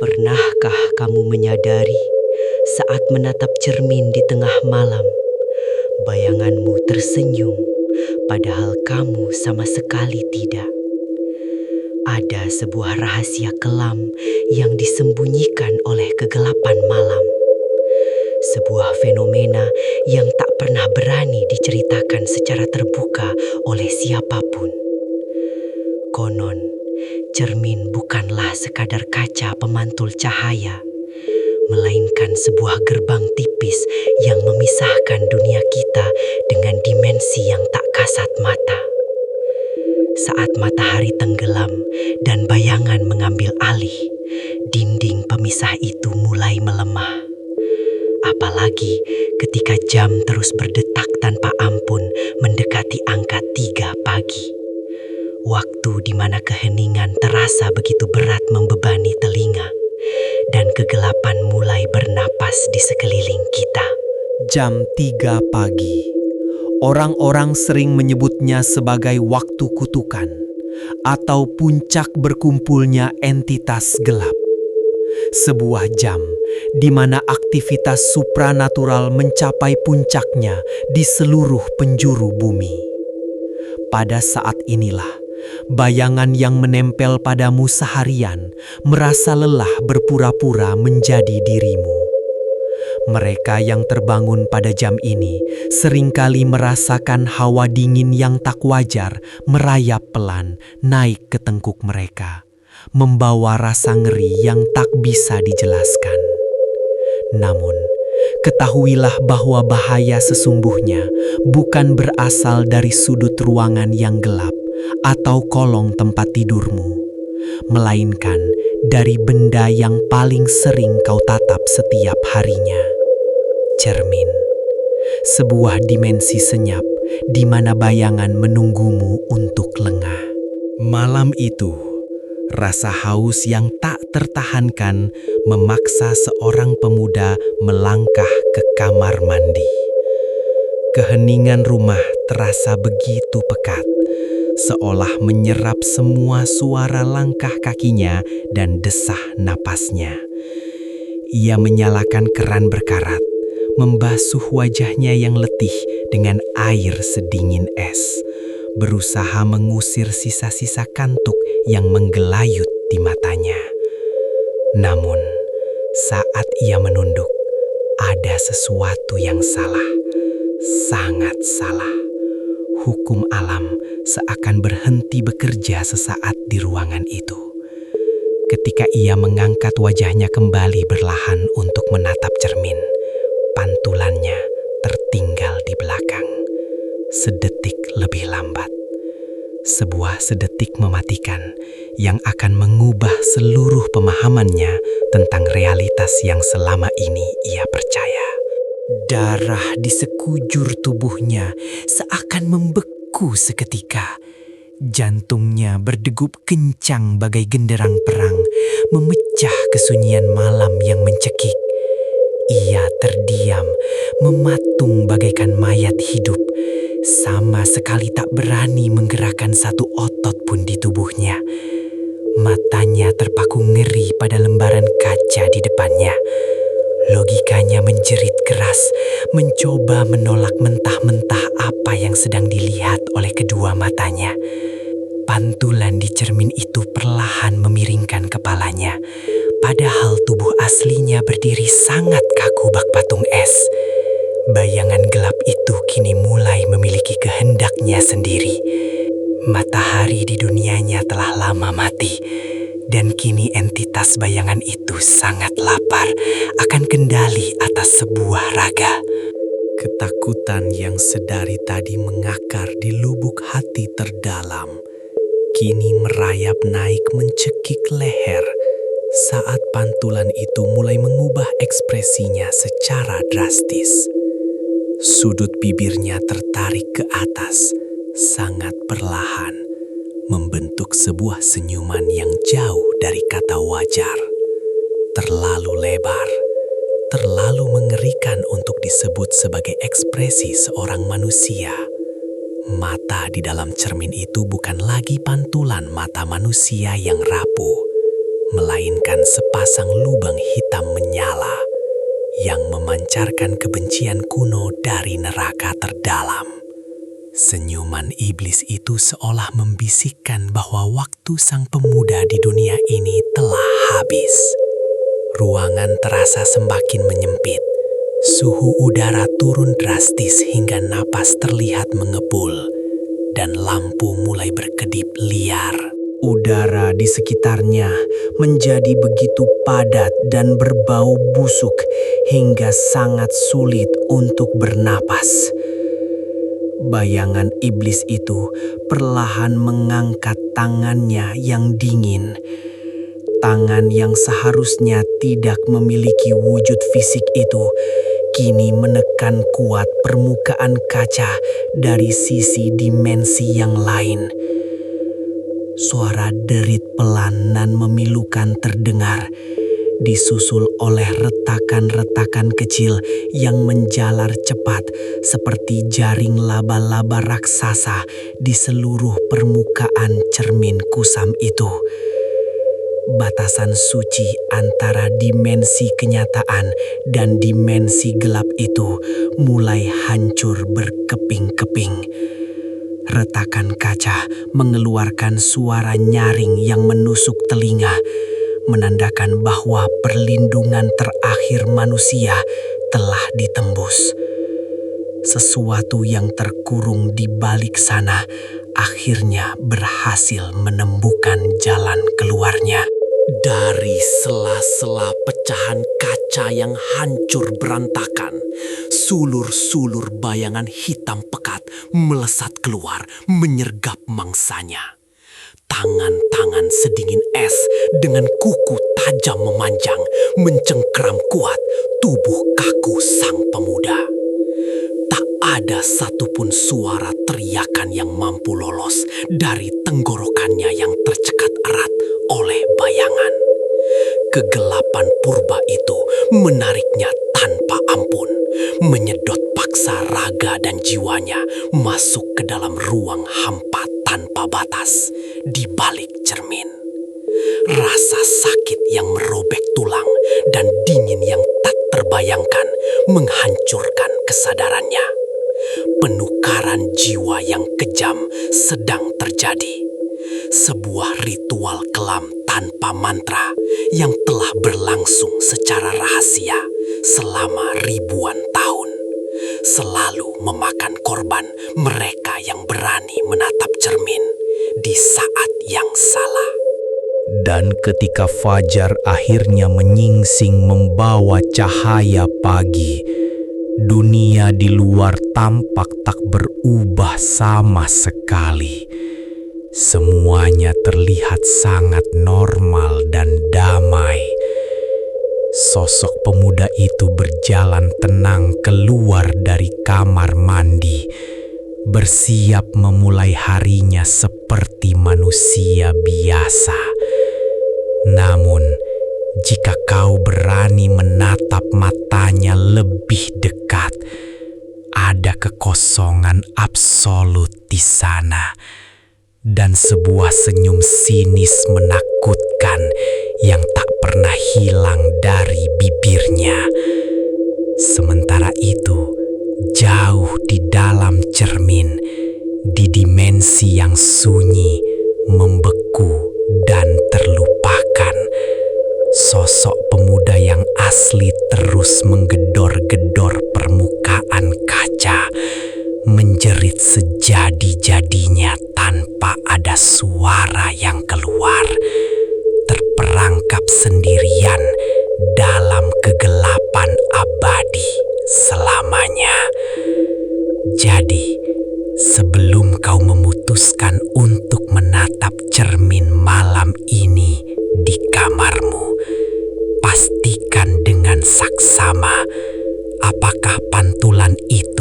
Pernahkah kamu menyadari saat menatap cermin di tengah malam, bayanganmu tersenyum padahal kamu sama sekali tidak? Ada sebuah rahasia kelam yang disembunyikan oleh kegelapan malam. Sebuah fenomena yang tak pernah berani diceritakan secara terbuka oleh siapapun. Konon, cermin bukanlah sekadar kaca pemantul cahaya, melainkan sebuah gerbang tipis yang memisahkan dunia kita dengan dimensi yang tak kasat mata. Saat matahari tenggelam dan bayangan mengambil alih, dinding pemisah itu mulai melemah. Apalagi ketika jam terus berdetak tanpa ampun mendekati angka 3 pagi. Waktu di mana keheningan terasa begitu berat membebani telinga dan kegelapan mulai bernapas di sekeliling kita. Jam 3 pagi. Orang-orang sering menyebutnya sebagai waktu kutukan atau puncak berkumpulnya entitas gelap. Sebuah jam di mana aktivitas supranatural mencapai puncaknya di seluruh penjuru bumi. Pada saat inilah, bayangan yang menempel padamu seharian merasa lelah berpura-pura menjadi dirimu. Mereka yang terbangun pada jam ini seringkali merasakan hawa dingin yang tak wajar merayap pelan naik ke tengkuk mereka, membawa rasa ngeri yang tak bisa dijelaskan. Namun, ketahuilah bahwa bahaya sesungguhnya bukan berasal dari sudut ruangan yang gelap atau kolong tempat tidurmu, melainkan dari benda yang paling sering kau tatap setiap harinya. Cermin, sebuah dimensi senyap di mana bayangan menunggumu untuk lengah. Malam itu, rasa haus yang tak tertahankan memaksa seorang pemuda melangkah ke kamar mandi. Keheningan rumah terasa begitu pekat, seolah menyerap semua suara langkah kakinya dan desah napasnya. Ia menyalakan keran berkarat, membasuh wajahnya yang letih dengan air sedingin es, berusaha mengusir sisa-sisa kantuk yang menggelayut di matanya. Namun, saat ia menunduk, ada sesuatu yang salah, sangat salah. Hukum alam seakan berhenti bekerja sesaat di ruangan itu. Ketika ia mengangkat wajahnya kembali berlahan untuk menatap cermin, pantulannya tertinggal di belakang. Sedetik lebih lambat. Sebuah sedetik mematikan yang akan mengubah seluruh pemahamannya tentang realitas yang selama ini ia percaya. Darah di sekujur tubuhnya seakan membeku seketika. Jantungnya berdegup kencang bagai genderang perang, memecah kesunyian malam yang mencekik. Ia terdiam, mematung bagaikan mayat hidup, sama sekali tak berani menggerakkan satu otot pun di tubuhnya. Matanya terpaku ngeri pada lembaran kaca di depannya. Logikanya menjerit keras, mencoba menolak mentah-mentah apa yang sedang dilihat oleh kedua matanya. Pantulan di cermin itu perlahan memiringkan kepalanya, padahal tubuh aslinya berdiri sangat kaku bak patung es. Bayangan gelap itu kini mulai memiliki kehendaknya sendiri. Matahari di dunianya telah lama mati, dan kini entitas bayangan itu sangat lapar akan kendali atas sebuah raga. Ketakutan yang sedari tadi mengakar di lubuk hati terdalam, kini merayap naik mencekik leher saat pantulan itu mulai mengubah ekspresinya secara drastis. Sudut bibirnya tertarik ke atas, sangat perlahan, membentuk sebuah senyuman yang jauh dari kata wajar. Terlalu lebar, terlalu mengerikan untuk disebut sebagai ekspresi seorang manusia. Mata di dalam cermin itu bukan lagi pantulan mata manusia yang rapuh, melainkan sepasang lubang hitam menyala yang memancarkan kebencian kuno dari neraka terdalam. Senyuman iblis itu seolah membisikkan bahwa waktu sang pemuda di dunia ini telah habis. Ruangan terasa semakin menyempit. Suhu udara turun drastis hingga napas terlihat mengepul, dan lampu mulai berkedip liar. Udara di sekitarnya menjadi begitu padat dan berbau busuk hingga sangat sulit untuk bernapas. Bayangan iblis itu perlahan mengangkat tangannya yang dingin. Tangan yang seharusnya tidak memiliki wujud fisik itu kini menekan kuat permukaan kaca dari sisi dimensi yang lain. Suara derit pelan dan memilukan terdengar, disusul oleh retakan-retakan kecil yang menjalar cepat seperti jaring laba-laba raksasa di seluruh permukaan cermin kusam itu. Batasan suci antara dimensi kenyataan dan dimensi gelap itu mulai hancur berkeping-keping. Retakan kaca mengeluarkan suara nyaring yang menusuk telinga, menandakan bahwa perlindungan terakhir manusia telah ditembus. Sesuatu yang terkurung di balik sana akhirnya berhasil menemukan jalan keluarnya. Dari sela-sela pecahan kaca yang hancur berantakan, sulur-sulur bayangan hitam pekat melesat keluar menyergap mangsanya. Tangan-tangan sedingin es dengan kuku tajam memanjang mencengkeram kuat tubuh kaku sang pemuda. Tak ada satupun suara teriakan yang mampu lolos dari tenggorokannya yang tercekat erat oleh bayangan. Kegelapan purba itu menariknya tanpa ampun, menyedot paksa raga dan jiwanya masuk ke dalam ruang hampa tanpa batas di balik cermin. Rasa sakit yang merobek tulang dan dingin yang tak terbayangkan menghancurkan kesadarannya. Penukaran jiwa yang kejam sedang terjadi. Sebuah ritual kelam tanpa mantra yang telah berlangsung secara rahasia selama ribuan tahun, selalu memakan korban mereka yang berani menatap cermin di saat yang salah. Dan ketika fajar akhirnya menyingsing membawa cahaya pagi, dunia di luar tampak tak berubah sama sekali. Semuanya terlihat sangat normal dan damai. Sosok pemuda itu berjalan tenang keluar dari kamar mandi, bersiap memulai harinya seperti manusia biasa. Namun, jika kau berani menatap matanya lebih dekat, ada kekosongan absolut di sana. Dan sebuah senyum sinis menakutkan yang tak pernah hilang dari bibirnya. Sementara itu, jauh di dalam cermin, di dimensi yang sunyi, membeku dan terlupakan, sosok pemuda yang asli terus menggedor-gedor permukaan kaca, menjerit sejadi-jadinya tanpa ada suara yang keluar, terperangkap sendirian dalam kegelapan abadi selamanya. Jadi, sebelum kau memutuskan untuk menatap cermin malam ini di kamarmu, pastikan dengan saksama apakah pantulan itu